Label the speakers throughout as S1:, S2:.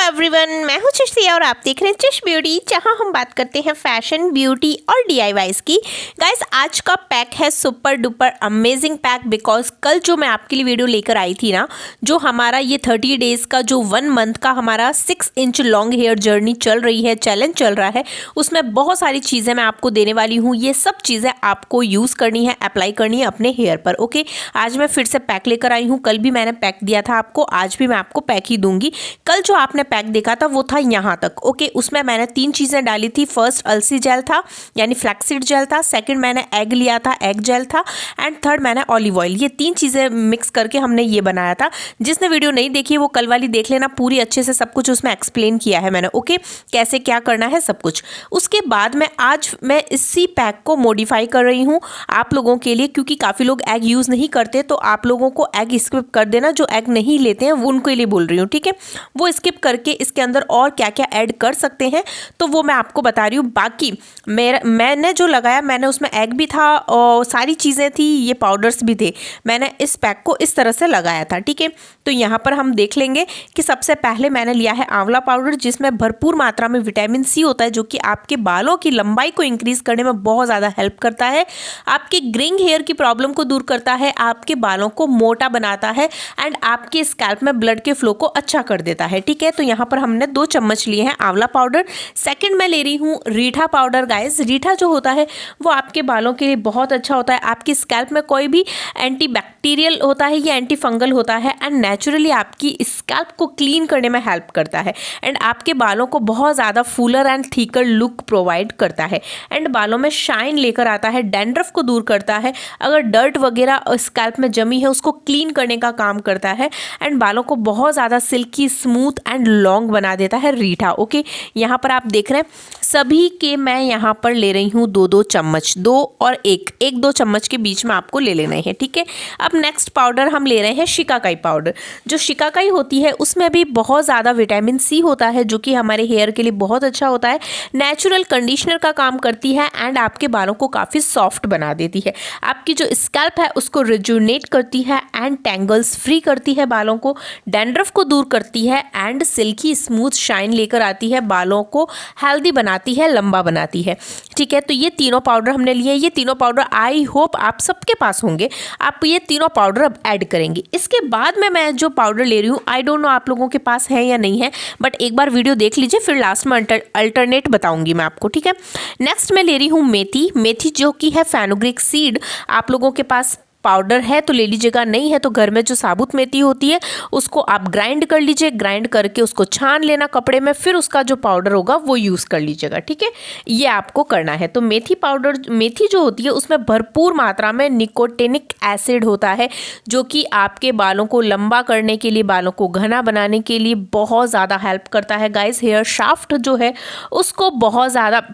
S1: Everyone, मैं हूं चिश और आप देख रहे हैं चिश ब्यूटी, जहां हम बात करते हैं फैशन, ब्यूटी और DIYs की। गाइस, आज का पैक है super duper amazing pack, because कल जो मैं आपके लिए वीडियो लेकर आई थी ना, जो हमारा ये 30 डेज का जो 1 मंथ का हमारा 6 इंच लॉन्ग हेयर जर्नी चल रही है, चैलेंज चल रहा है, उसमें बहुत सारी चीज़ें मैं आपको देने वाली हूँ। ये सब चीज़ें आपको यूज़ करनी है, अप्लाई करनी है अपने हेयर पर। ओके, आज मैं फिर से पैक लेकर आई हूँ। कल भी मैंने पैक दिया था आपको, आज भी मैं आपको पैक ही दूंगी। कल जो आपने पैक देखा था वो था यहाँ तक। ओके, उसमें मैंने 3 चीज़ें डाली थी। फर्स्ट अलसी जेल था, यानी फ्लैक्सीड जेल था। सेकंड मैंने एग लिया था, एग जेल था। एंड थर्ड मैंने ऑलिव ऑयल। ये 3 चीज़ें मिक्स करके हमने ये बनाया था। जिसने वीडियो नहीं देखी वो कल वाली देख लेना, पूरी अच्छे से सब कुछ उसमें एक्सप्लेन किया है मैंने। ओके, कैसे क्या करना है सब कुछ। उसके बाद में आज मैं इसी पैक को मॉडिफाई कर रही हूँ आप लोगों के लिए, क्योंकि काफ़ी लोग एग यूज़ नहीं करते, तो आप लोगों को एग स्किप कर देना। जो एग नहीं लेते हैं वो उनके लिए बोल रही हूँ, ठीक है। वो स्किप करके इसके अंदर और क्या क्या ऐड कर सकते हैं तो वो मैं आपको बता रही हूँ। बाकी मैंने जो लगाया, मैंने उसमें एग भी था और सारी चीज़ें थी, ये पाउडर्स भी थे। मैंने इस पैक को इस तरह से लगाया था, ठीक है। तो यहाँ पर हम देख लेंगे कि सबसे पहले मैंने लिया है आंवला पाउडर, जिसमें भरपूर मात्रा में विटामिन सी होता है, जो कि आपके बालों की लंबाई को इंक्रीज करने में बहुत ज़्यादा हेल्प करता है। आपके ग्रेइंग हेयर की प्रॉब्लम को दूर करता है, आपके बालों को मोटा बनाता है एंड आपके स्कैल्प में ब्लड के फ्लो को अच्छा कर देता है, ठीक है। तो यहाँ पर हमने 2 चम्मच लिए हैं आंवला पाउडर। सेकंड मैं ले रही हूँ रीठा पाउडर। गाइस, रीठा जो होता है वो आपके बालों के लिए बहुत अच्छा होता है। आपकी स्कैल्प में कोई भी एंटीबैक्टीरियल होता है या एंटी फंगल होता है एंड नेचुरली आपकी स्कैल्प को क्लीन करने में हेल्प करता है एंड आपके बालों को बहुत ज़्यादा फूलर एंड थिकर लुक प्रोवाइड करता है एंड बालों में शाइन लेकर आता है, डैंड्रफ को दूर करता है। अगर डर्ट वगैरह स्कैल्प में जमी है उसको क्लीन करने का काम करता है एंड बालों को बहुत ज़्यादा सिल्की, स्मूथ एंड लॉन्ग बना देता है रीठा। ओके, यहाँ पर आप देख रहे हैं सभी के मैं यहाँ पर ले रही हूँ 2-2 चम्मच, 2 और 1-2 चम्मच के बीच में आपको ले लेना है, ठीक है। अब नेक्स्ट पाउडर हम ले रहे हैं शिकाकाई पाउडर। जो शिकाकाई होती है उसमें भी बहुत ज़्यादा विटामिन सी होता है, जो कि हमारे हेयर के लिए बहुत अच्छा होता है। नेचुरल कंडीशनर का काम करती है एंड आपके बालों को काफ़ी सॉफ्ट बना देती है। आपकी जो स्कैल्प है उसको रिजुनेट करती है एंड टैंगल्स फ्री करती है, बालों को डैंड्रफ को दूर करती है एंड सिल्की स्मूथ शाइन लेकर आती है, बालों को हेल्दी बनाती है, लंबा बनाती है, ठीक है। तो ये तीनों पाउडर हमने लिए। ये तीनों पाउडर आई होप आप सबके पास होंगे। आप ये तीनों पाउडर अब ऐड करेंगे। इसके बाद में मैं जो पाउडर ले रही हूँ, आई डोंट नो आप लोगों के पास है या नहीं है, बट एक बार वीडियो देख लीजिए, फिर लास्ट में अल्टरनेट बताऊंगी मैं आपको, ठीक है। नेक्स्ट मैं ले रही हूँ मेथी। मेथी जो कि है फेनुग्रीक सीड। आप लोगों के पास पाउडर है तो ले लीजिएगा, नहीं है तो घर में जो साबुत मेथी होती है उसको आप ग्राइंड कर लीजिए। ग्राइंड करके उसको छान लेना कपड़े में, फिर उसका जो पाउडर होगा वो यूज़ कर लीजिएगा, ठीक है। ये आपको करना है। तो मेथी पाउडर, मेथी जो होती है उसमें भरपूर मात्रा में निकोटिनिक एसिड होता है, जो कि आपके बालों को लंबा करने के लिए, बालों को घना बनाने के लिए बहुत ज़्यादा हेल्प करता है। गाइस, हेयर शाफ्ट जो है उसको बहुत ज़्यादा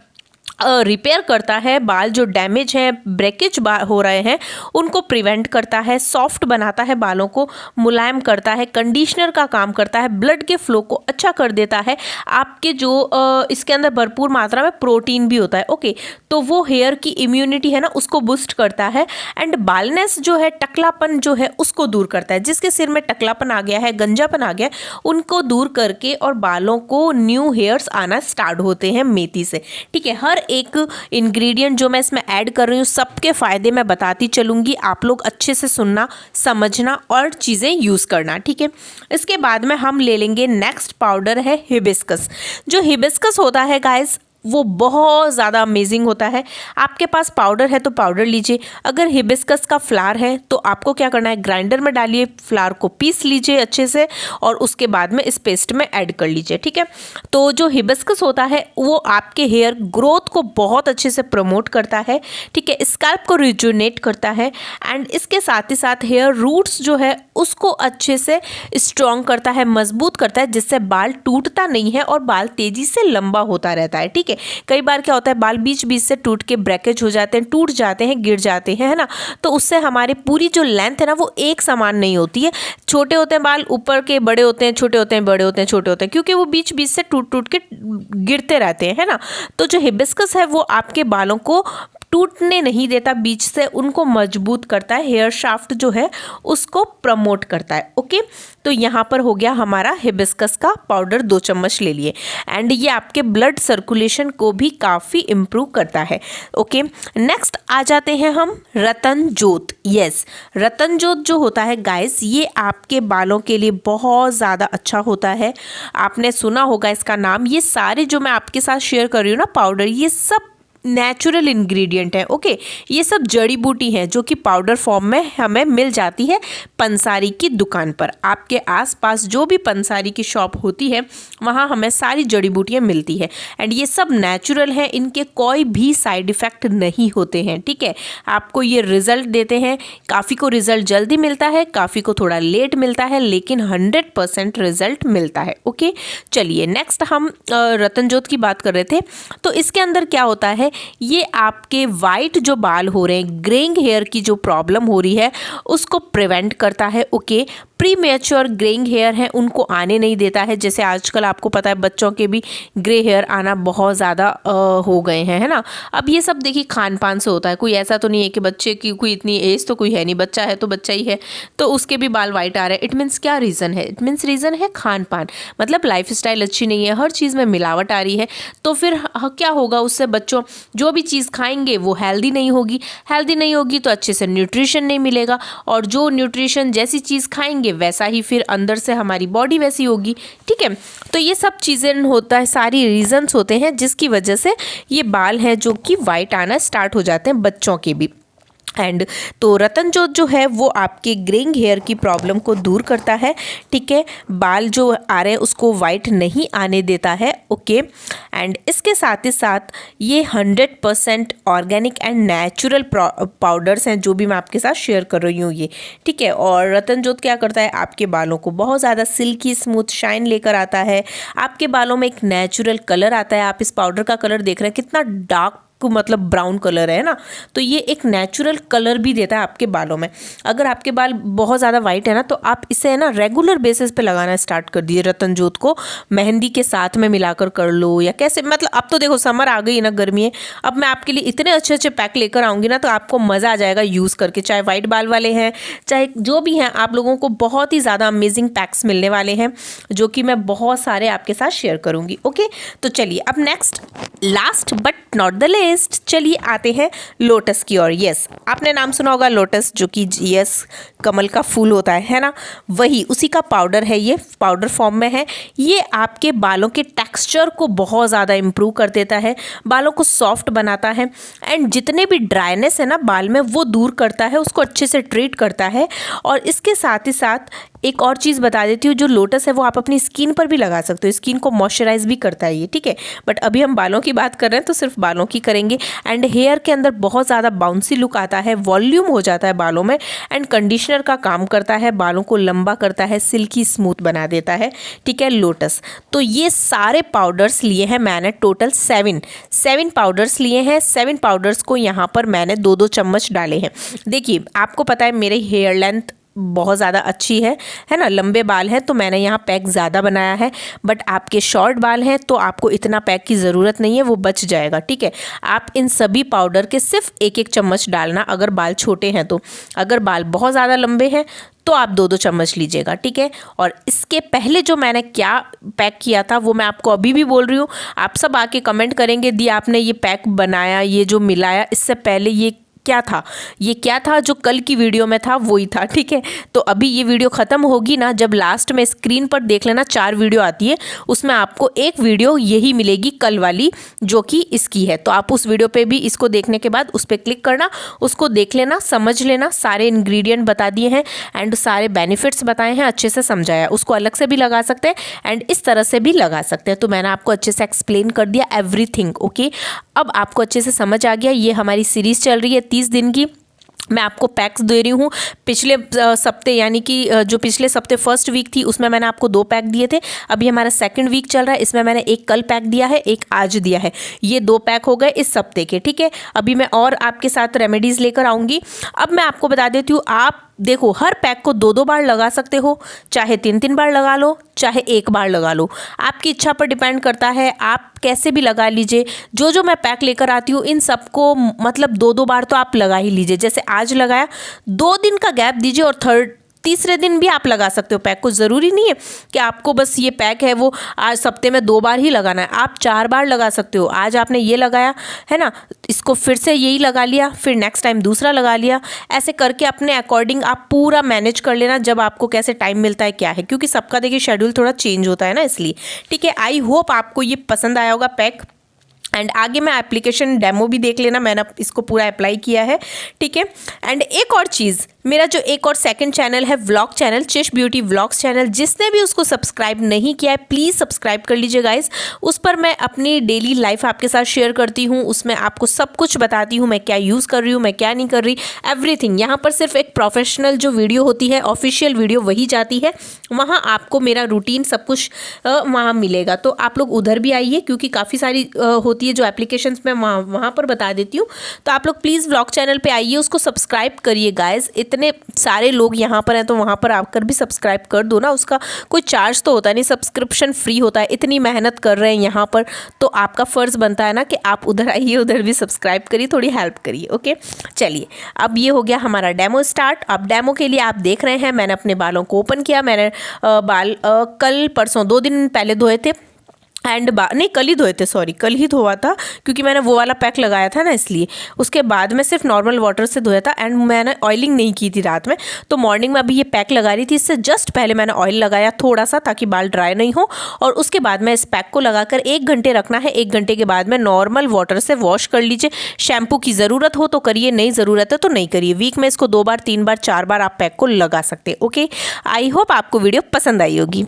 S1: रिपेयर करता है। बाल जो डैमेज हैं, ब्रेकेज हो रहे हैं, उनको प्रिवेंट करता है, सॉफ्ट बनाता है, बालों को मुलायम करता है, कंडीशनर का काम करता है, ब्लड के फ्लो को अच्छा कर देता है। आपके जो इसके अंदर भरपूर मात्रा में प्रोटीन भी होता है। ओके, तो वो हेयर की इम्यूनिटी है ना उसको बूस्ट करता है एंड बालनेस जो है, टकलापन जो है उसको दूर करता है। जिसके सिर में टकलापन आ गया है, गंजापन आ गया है, उनको दूर करके और बालों को न्यू हेयर्स आना स्टार्ट होते हैं मेथी से, ठीक है। हर एक इंग्रेडिएंट जो मैं इसमें ऐड कर रही हूँ सबके फ़ायदे मैं बताती चलूँगी, आप लोग अच्छे से सुनना, समझना और चीज़ें यूज़ करना, ठीक है। इसके बाद में हम ले लेंगे नेक्स्ट पाउडर है हिबिस्कस। जो हिबिस्कस होता है गाइस, वो बहुत ज़्यादा अमेजिंग होता है। आपके पास पाउडर है तो पाउडर लीजिए, अगर हिबिस्कस का फ्लावर है तो आपको क्या करना है, ग्राइंडर में डालिए, फ्लावर को पीस लीजिए अच्छे से और उसके बाद में इस पेस्ट में ऐड कर लीजिए, ठीक है। तो जो हिबिस्कस होता है वो आपके हेयर ग्रोथ को बहुत अच्छे से प्रमोट करता है, ठीक है, स्कैल्प को रिजुनेट करता है एंड इसके साथ ही साथ हेयर रूट्स जो है उसको अच्छे से स्ट्रॉन्ग करता है, मजबूत करता है, जिससे बाल टूटता नहीं है और बाल तेजी से लंबा होता रहता है, ठीक है। कई बार क्या होता है, बाल बीच बीच से टूट के ब्रेकेज हो जाते हैं, टूट जाते हैं, गिर जाते हैं, है ना। तो उससे हमारी पूरी जो लेंथ है ना वो एक समान नहीं होती है। छोटे होते हैं बाल, ऊपर के बड़े होते हैं, छोटे होते हैं, बड़े होते हैं, छोटे होते हैं, क्योंकि वो बीच बीच से टूट टूट के गिरते रहते हैं, है ना। तो जो हिबिस्कस है वो आपके बालों को टूटने नहीं देता, बीच से उनको मजबूत करता है, हेयर शाफ्ट जो है उसको प्रमोट करता है। ओके, तो यहाँ पर हो गया हमारा हिबिस्कस का पाउडर 2 चम्मच ले लिए एंड ये आपके ब्लड सर्कुलेशन को भी काफ़ी इम्प्रूव करता है। ओके, नेक्स्ट आ जाते हैं हम रतन जोत। यस, रतन जोत जो होता है गाइस, ये आपके बालों के लिए बहुत ज़्यादा अच्छा होता है। आपने सुना होगा इसका नाम। ये सारे जो मैं आपके साथ शेयर कर रही हूँ ना पाउडर, ये सब नेचुरल इंग्रेडिएंट है। ओके, ये सब जड़ी बूटी है जो कि पाउडर फॉर्म में हमें मिल जाती है पंसारी की दुकान पर। आपके आसपास जो भी पंसारी की शॉप होती है वहाँ हमें सारी जड़ी बूटियाँ मिलती है एंड ये सब नेचुरल है, इनके कोई भी साइड इफ़ेक्ट नहीं होते हैं, ठीक है। आपको ये रिजल्ट देते हैं, काफ़ी को रिजल्ट जल्दी मिलता है, काफ़ी को थोड़ा लेट मिलता है, लेकिन 100% रिजल्ट मिलता है। ओके, चलिए नेक्स्ट हम रतन जोत की बात कर रहे थे। तो इसके अंदर क्या होता है, ये आपके वाइट जो बाल हो रहे हैं, ग्रेइंग हेयर की जो प्रॉब्लम हो रही है उसको प्रिवेंट करता है। Okay, premature greying hair हैं उनको आने नहीं देता है। जैसे आजकल आपको पता है बच्चों के भी ग्रे हेयर आना बहुत ज़्यादा हो गए हैं, है ना। अब ये सब देखिए खान पान से होता है, कोई ऐसा तो नहीं है कि बच्चे की कोई इतनी एज तो कोई है नहीं, बच्चा है तो बच्चा ही है, तो उसके भी बाल वाइट आ रहे हैं। इट मीन्स क्या रीज़न है, इट मीन्स रीज़न है खान पान, मतलब लाइफ स्टाइल अच्छी नहीं है, हर चीज़ में मिलावट आ रही है। तो फिर क्या होगा, उससे बच्चों जो भी चीज़ खाएंगे वो हेल्दी नहीं होगी, हेल्दी नहीं होगी तो अच्छे से न्यूट्रिशन नहीं मिलेगा, और जो न्यूट्रिशन जैसी चीज़ खाएंगे वैसा ही फिर अंदर से हमारी बॉडी वैसी होगी, ठीक है। तो ये सब चीज़ें होता है, सारी रीजंस होते हैं जिसकी वजह से ये बाल हैं जो कि वाइट आना स्टार्ट हो जाते हैं बच्चों के भी। एंड तो रतन जोत जो है वो आपके ग्रेइंग हेयर की प्रॉब्लम को दूर करता है, ठीक है, बाल जो आ रहे हैं उसको वाइट नहीं आने देता है। ओके, एंड इसके साथ ही साथ ये 100% ऑर्गेनिक एंड नेचुरल पाउडर्स हैं जो भी मैं आपके साथ शेयर कर रही हूँ ये, ठीक है। और रतन जोत क्या करता है, आपके बालों को बहुत ज़्यादा सिल्की स्मूथ शाइन लेकर आता है, आपके बालों में एक नेचुरल कलर आता है। आप इस पाउडर का कलर देख रहे हैं कितना डार्क, मतलब ब्राउन कलर है ना, तो ये एक नेचुरल कलर भी देता है आपके बालों में। अगर आपके बाल बहुत ज़्यादा वाइट है ना तो आप इसे है ना रेगुलर बेसिस पे लगाना स्टार्ट कर दीजिए। रतन जोत को मेहंदी के साथ में मिलाकर कर लो या कैसे, मतलब अब तो देखो समर आ गई ना, गर्मी है, अब मैं आपके लिए इतने अच्छे अच्छे पैक लेकर आऊँगी ना तो आपको मज़ा आ जाएगा यूज़ करके। चाहे वाइट बाल वाले हैं चाहे जो भी हैं, आप लोगों को बहुत ही ज़्यादा अमेजिंग पैक्स मिलने वाले हैं जो कि मैं बहुत सारे आपके साथ शेयर करूँगी। ओके, तो चलिए अब next, last but not the लेस्ट, चलिए आते हैं लोटस की ओर। यस, आपने नाम सुना होगा लोटस, जो कि यस कमल का फूल होता है ना, वही उसी का पाउडर है, ये पाउडर फॉर्म में है। ये आपके बालों के टेक्सचर को बहुत ज़्यादा इम्प्रूव कर देता है, बालों को सॉफ्ट बनाता है एंड जितने भी ड्राइनेस है ना बाल में वो दूर करता है, उसको अच्छे से ट्रीट करता है। और इसके साथ ही साथ एक और चीज़ बता देती हूँ, जो लोटस है वो आप अपनी स्किन पर भी लगा सकते हो, स्किन को मॉइस्चराइज भी करता है ये, ठीक है। बट अभी हम बालों की बात कर रहे हैं तो सिर्फ बालों की करेंगे। एंड हेयर के अंदर बहुत ज़्यादा बाउंसी लुक आता है, वॉल्यूम हो जाता है बालों में, एंड कंडीशनर का काम करता है, बालों को लंबा करता है, सिल्की स्मूथ बना देता है, ठीक है, लोटस। तो ये सारे पाउडर्स लिए हैं मैंने, टोटल 7 पाउडर्स लिए हैं। 7 पाउडर्स को यहाँ पर मैंने 2-2 चम्मच डाले हैं। देखिए आपको पता है मेरे हेयर लेंथ बहुत ज़्यादा अच्छी है ना, लंबे बाल हैं तो मैंने यहाँ पैक ज़्यादा बनाया है। बट आपके शॉर्ट बाल हैं तो आपको इतना पैक की ज़रूरत नहीं है, वो बच जाएगा, ठीक है। आप इन सभी पाउडर के सिर्फ 1-1 चम्मच डालना अगर बाल छोटे हैं तो, अगर बाल बहुत ज़्यादा लंबे हैं तो आप 2-2 चम्मच लीजिएगा, ठीक है। और इसके पहले जो मैंने क्या पैक किया था वो मैं आपको अभी भी बोल रही हूँ, आप सब आके कमेंट करेंगे दी आपने ये पैक बनाया, ये जो मिलाया, इससे पहले ये क्या था, ये क्या था जो कल की वीडियो में था वही था, ठीक है। तो अभी ये वीडियो ख़त्म होगी ना, जब लास्ट में स्क्रीन पर देख लेना 4 वीडियो आती है, उसमें आपको एक वीडियो यही मिलेगी कल वाली जो कि इसकी है। तो आप उस वीडियो पे भी इसको देखने के बाद उस पर क्लिक करना, उसको देख लेना, समझ लेना, सारे इंग्रेडिएंट बता दिए हैं एंड सारे बेनिफिट्स बताए हैं, अच्छे से समझाया। उसको अलग से भी लगा सकते हैं एंड इस तरह से भी लगा सकते हैं। तो मैंने आपको अच्छे से एक्सप्लेन कर दिया एवरीथिंग, ओके। अब आपको अच्छे से समझ आ गया। ये हमारी सीरीज़ चल रही है 30 दिन की। मैं आपको पैक्स दे रही हूँ। पिछले सप्ते यानी कि जो पिछले सप्ते फर्स्ट वीक थी उसमें मैंने आपको 2 पैक दिए थे। अभी हमारा सेकंड वीक चल रहा है, इसमें मैंने एक कल पैक दिया है, एक आज दिया है। ये 2 पैक हो गए इस सप्ते के, ठीक है। अभी मैं और आपके साथ रेमेडीज़ लेकर आऊँगी। अब मैं आपको बता देती हूँ, आप देखो हर पैक को 2-2 बार लगा सकते हो, चाहे 3-3 बार लगा लो, चाहे 1 बार लगा लो, आपकी इच्छा पर डिपेंड करता है। आप कैसे भी लगा लीजिए। जो मैं पैक लेकर आती हूँ इन सबको मतलब 2-2 बार तो आप लगा ही लीजिए। जैसे आज लगाया, 2 दिन का गैप दीजिए और तीसरे दिन भी आप लगा सकते हो पैक को। ज़रूरी नहीं है कि आपको बस ये पैक है वो आज सप्ते में 2 बार ही लगाना है, आप 4 बार लगा सकते हो। आज आपने ये लगाया है ना, इसको फिर से यही लगा लिया, फिर नेक्स्ट टाइम दूसरा लगा लिया। ऐसे करके अपने अकॉर्डिंग आप पूरा मैनेज कर लेना, जब आपको कैसे टाइम मिलता है क्या है, क्योंकि सबका देखिए शेड्यूल थोड़ा चेंज होता है ना, इसलिए, ठीक है। आई होप आपको ये पसंद आया होगा पैक। एंड आगे मैं एप्लीकेशन डेमो भी देख लेना, मैंने इसको पूरा अप्लाई किया है, ठीक है। एंड एक और चीज़, मेरा जो एक और सेकंड चैनल है vlog channel, चिश beauty vlogs channel, जिसने भी उसको सब्सक्राइब नहीं किया है प्लीज़ सब्सक्राइब कर लीजिए गाइस। उस पर मैं अपनी डेली लाइफ आपके साथ शेयर करती हूँ, उसमें आपको सब कुछ बताती हूँ, मैं क्या यूज़ कर रही हूँ, मैं क्या नहीं कर रही, एवरीथिंग। यहाँ पर सिर्फ एक प्रोफेशनल जो वीडियो होती है, ऑफिशियल वीडियो, वही जाती है। वहाँ आपको मेरा रूटीन सब कुछ वहाँ मिलेगा। तो आप लोग उधर भी आइए, क्योंकि काफ़ी सारी होती है जो एप्लीकेशंस में वहाँ पर बता देती हूँ। तो आप लोग प्लीज़ व्लॉग चैनल पे आइए, उसको सब्सक्राइब करिए गाइस। इतने सारे लोग यहाँ पर हैं तो वहाँ पर आकर भी सब्सक्राइब कर दो ना, उसका कोई चार्ज तो होता नहीं, सब्सक्रिप्शन फ्री होता है। इतनी मेहनत कर रहे हैं यहाँ पर, तो आपका फ़र्ज़ बनता है ना कि आप उधर आइए, उधर भी सब्सक्राइब करिए, थोड़ी हेल्प करिए, ओके। चलिए, अब ये हो गया हमारा डेमो स्टार्ट। अब डेमो के लिए आप देख रहे हैं, मैंने अपने बालों को ओपन किया। मैंने बाल कल परसों 2 दिन पहले धोए थे एंड नहीं कल ही धोए थे, सॉरी कल ही धोआ था, क्योंकि मैंने वो वाला पैक लगाया था ना, इसलिए। उसके बाद मैं सिर्फ नॉर्मल वाटर से धोया था एंड मैंने ऑयलिंग नहीं की थी रात में। तो मॉर्निंग में अभी ये पैक लगा रही थी, इससे जस्ट पहले मैंने ऑयल लगाया थोड़ा सा, ताकि बाल ड्राई नहीं हो। और उसके बाद में इस पैक को लगाकर 1 घंटे रखना है। 1 घंटे के बाद में नॉर्मल वाटर से वॉश कर लीजिए। शैम्पू की ज़रूरत हो तो करिए, नहीं ज़रूरत है तो नहीं करिए। वीक में इसको 2 बार 3 बार 4 बार आप पैक को लगा सकते हैं, ओके। आई होप आपको वीडियो पसंद आई होगी।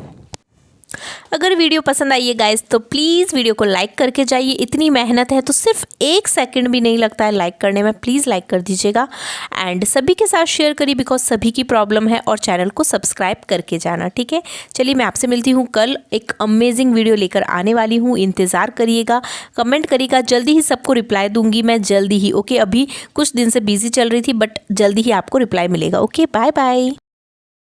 S1: अगर वीडियो पसंद आई है गाइस तो प्लीज़ वीडियो को लाइक करके जाइए। इतनी मेहनत है तो सिर्फ 1 सेकंड भी नहीं लगता है लाइक करने में, प्लीज़ लाइक कर दीजिएगा। एंड सभी के साथ शेयर करिए, बिकॉज सभी की प्रॉब्लम है। और चैनल को सब्सक्राइब करके जाना, ठीक है। चलिए, मैं आपसे मिलती हूँ कल, एक अमेजिंग वीडियो लेकर आने वाली हूँ। इंतज़ार करिएगा, कमेंट करिएगा, जल्दी ही सबको रिप्लाई दूंगी मैं, जल्दी ही, ओके। अभी कुछ दिन से बिजी चल रही थी बट जल्दी ही आपको रिप्लाई मिलेगा, ओके। Bye bye.